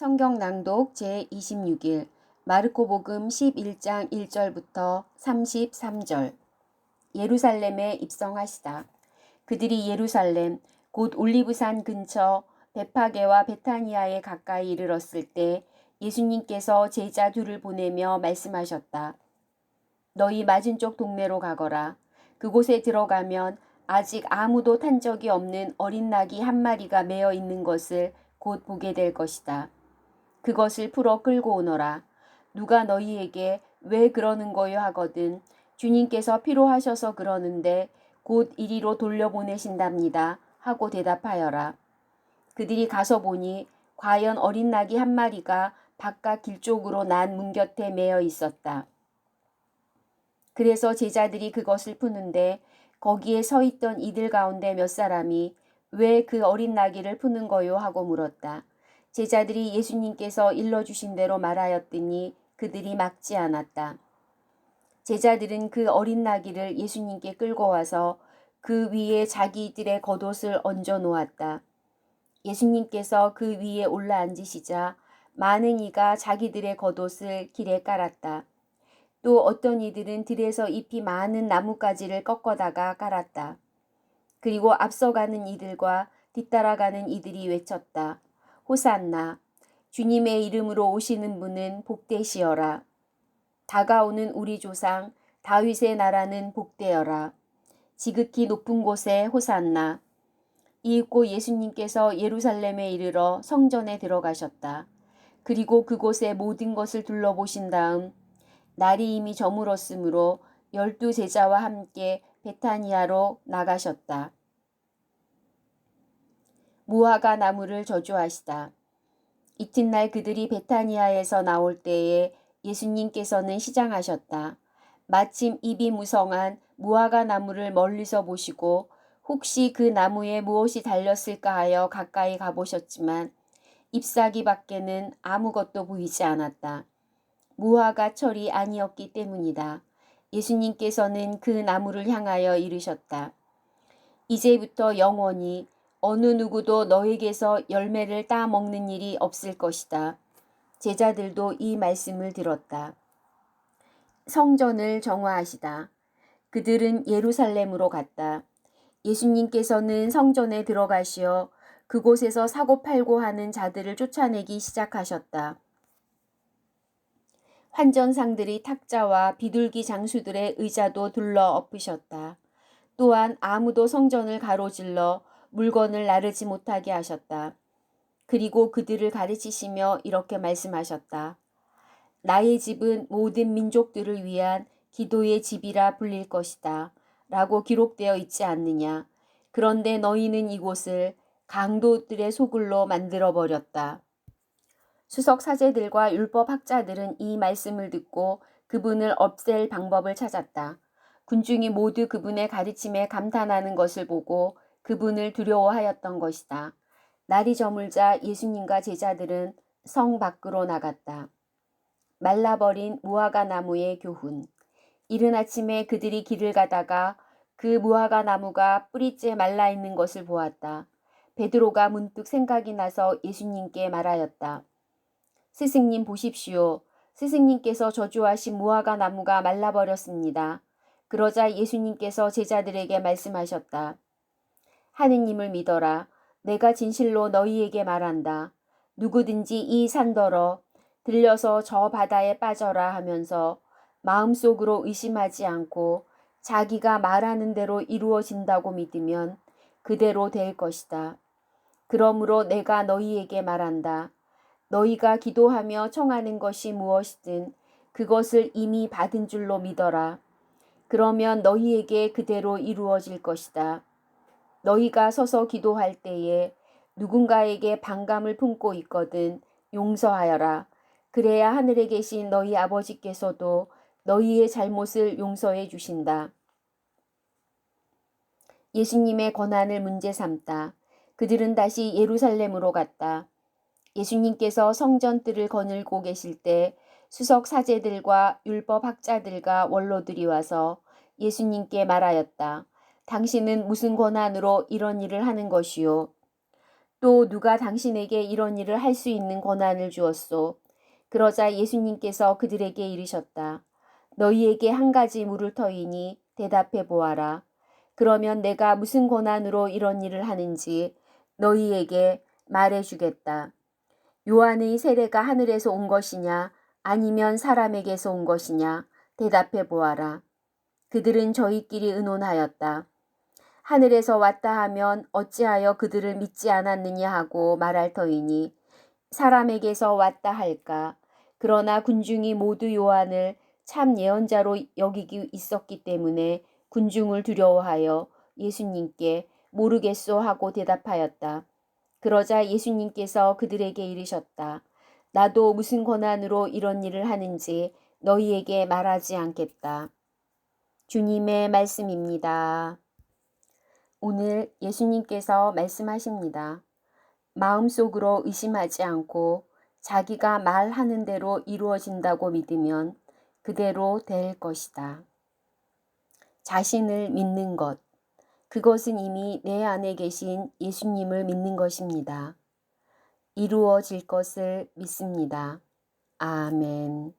성경 낭독 제26일 마르코복음 11장 1절부터 33절. 예루살렘에 입성하시다. 그들이 예루살렘 곧 올리브산 근처 베파게와 베타니아에 가까이 이르렀을 때 예수님께서 제자 둘을 보내며 말씀하셨다. 너희 맞은쪽 동네로 가거라. 그곳에 들어가면 아직 아무도 탄 적이 없는 어린 낙이 한 마리가 매어 있는 것을 곧 보게 될 것이다. 그것을 풀어 끌고 오너라. 누가 너희에게 왜 그러는 거요 하거든 주님께서 필요하셔서 그러는데 곧 이리로 돌려보내신답니다 하고 대답하여라. 그들이 가서 보니 과연 어린 낙이 한 마리가 바깥 길 쪽으로 난 문 곁에 매어 있었다. 그래서 제자들이 그것을 푸는데 거기에 서 있던 이들 가운데 몇 사람이 왜 그 어린 나귀를 푸는 거요 하고 물었다. 제자들이 예수님께서 일러주신 대로 말하였더니 그들이 막지 않았다. 제자들은 그 어린 나귀를 예수님께 끌고 와서 그 위에 자기들의 겉옷을 얹어 놓았다. 예수님께서 그 위에 올라앉으시자 많은 이가 자기들의 겉옷을 길에 깔았다. 또 어떤 이들은 들에서 잎이 많은 나뭇가지를 꺾어다가 깔았다. 그리고 앞서가는 이들과 뒤따라가는 이들이 외쳤다. 호산나, 주님의 이름으로 오시는 분은 복되시어라. 다가오는 우리 조상 다윗의 나라는 복되어라. 지극히 높은 곳에 호산나. 이윽고 예수님께서 예루살렘에 이르러 성전에 들어가셨다. 그리고 그곳의 모든 것을 둘러보신 다음 날이 이미 저물었으므로 12 제자와 함께 베타니아로 나가셨다. 무화과 나무를 저주하시다. 이튿날 그들이 베타니아에서 나올 때에 예수님께서는 시장하셨다. 마침 잎이 무성한 무화과 나무를 멀리서 보시고 혹시 그 나무에 무엇이 달렸을까 하여 가까이 가보셨지만 잎사귀 밖에는 아무것도 보이지 않았다. 무화과 철이 아니었기 때문이다. 예수님께서는 그 나무를 향하여 이르셨다. 이제부터 영원히 어느 누구도 너에게서 열매를 따먹는 일이 없을 것이다. 제자들도 이 말씀을 들었다. 성전을 정화하시다. 그들은 예루살렘으로 갔다. 예수님께서는 성전에 들어가시어 그곳에서 사고 팔고 하는 자들을 쫓아내기 시작하셨다. 환전상들이 탁자와 비둘기 장수들의 의자도 둘러 엎으셨다. 또한 아무도 성전을 가로질러 물건을 나르지 못하게 하셨다. 그리고 그들을 가르치시며 이렇게 말씀하셨다. 나의 집은 모든 민족들을 위한 기도의 집이라 불릴 것이다. 라고 기록되어 있지 않느냐. 그런데 너희는 이곳을 강도들의 소굴로 만들어버렸다. 수석 사제들과 율법 학자들은 이 말씀을 듣고 그분을 없앨 방법을 찾았다. 군중이 모두 그분의 가르침에 감탄하는 것을 보고 그분을 두려워하였던 것이다. 날이 저물자 예수님과 제자들은 성 밖으로 나갔다. 말라버린 무화과 나무의 교훈. 이른 아침에 그들이 길을 가다가 그 무화과 나무가 뿌리째 말라 있는 것을 보았다. 베드로가 문득 생각이 나서 예수님께 말하였다. 스승님 보십시오. 스승님께서 저주하신 무화과 나무가 말라버렸습니다. 그러자 예수님께서 제자들에게 말씀하셨다. 하느님을 믿어라. 내가 진실로 너희에게 말한다. 누구든지 이 산더러 들려서 저 바다에 빠져라 하면서 마음속으로 의심하지 않고 자기가 말하는 대로 이루어진다고 믿으면 그대로 될 것이다. 그러므로 내가 너희에게 말한다. 너희가 기도하며 청하는 것이 무엇이든 그것을 이미 받은 줄로 믿어라. 그러면 너희에게 그대로 이루어질 것이다. 너희가 서서 기도할 때에 누군가에게 반감을 품고 있거든 용서하여라. 그래야 하늘에 계신 너희 아버지께서도 너희의 잘못을 용서해 주신다. 예수님의 권한을 문제 삼다. 그들은 다시 예루살렘으로 갔다. 예수님께서 성전뜰을 거닐고 계실 때 수석 사제들과 율법 학자들과 원로들이 와서 예수님께 말하였다. 당신은 무슨 권한으로 이런 일을 하는 것이요? 또 누가 당신에게 이런 일을 할 수 있는 권한을 주었소? 그러자 예수님께서 그들에게 이르셨다. 너희에게 한 가지 물을 터이니 대답해 보아라. 그러면 내가 무슨 권한으로 이런 일을 하는지 너희에게 말해 주겠다. 요한의 세례가 하늘에서 온 것이냐 아니면 사람에게서 온 것이냐 대답해 보아라. 그들은 저희끼리 의논하였다. 하늘에서 왔다 하면 어찌하여 그들을 믿지 않았느냐 하고 말할 터이니 사람에게서 왔다 할까. 그러나 군중이 모두 요한을 참 예언자로 여기기 있었기 때문에 군중을 두려워하여 예수님께 모르겠소 하고 대답하였다. 그러자 예수님께서 그들에게 이르셨다. 나도 무슨 권한으로 이런 일을 하는지 너희에게 말하지 않겠다. 주님의 말씀입니다. 오늘 예수님께서 말씀하십니다. 마음속으로 의심하지 않고 자기가 말하는 대로 이루어진다고 믿으면 그대로 될 것이다. 자신을 믿는 것, 그것은 이미 내 안에 계신 예수님을 믿는 것입니다. 이루어질 것을 믿습니다. 아멘.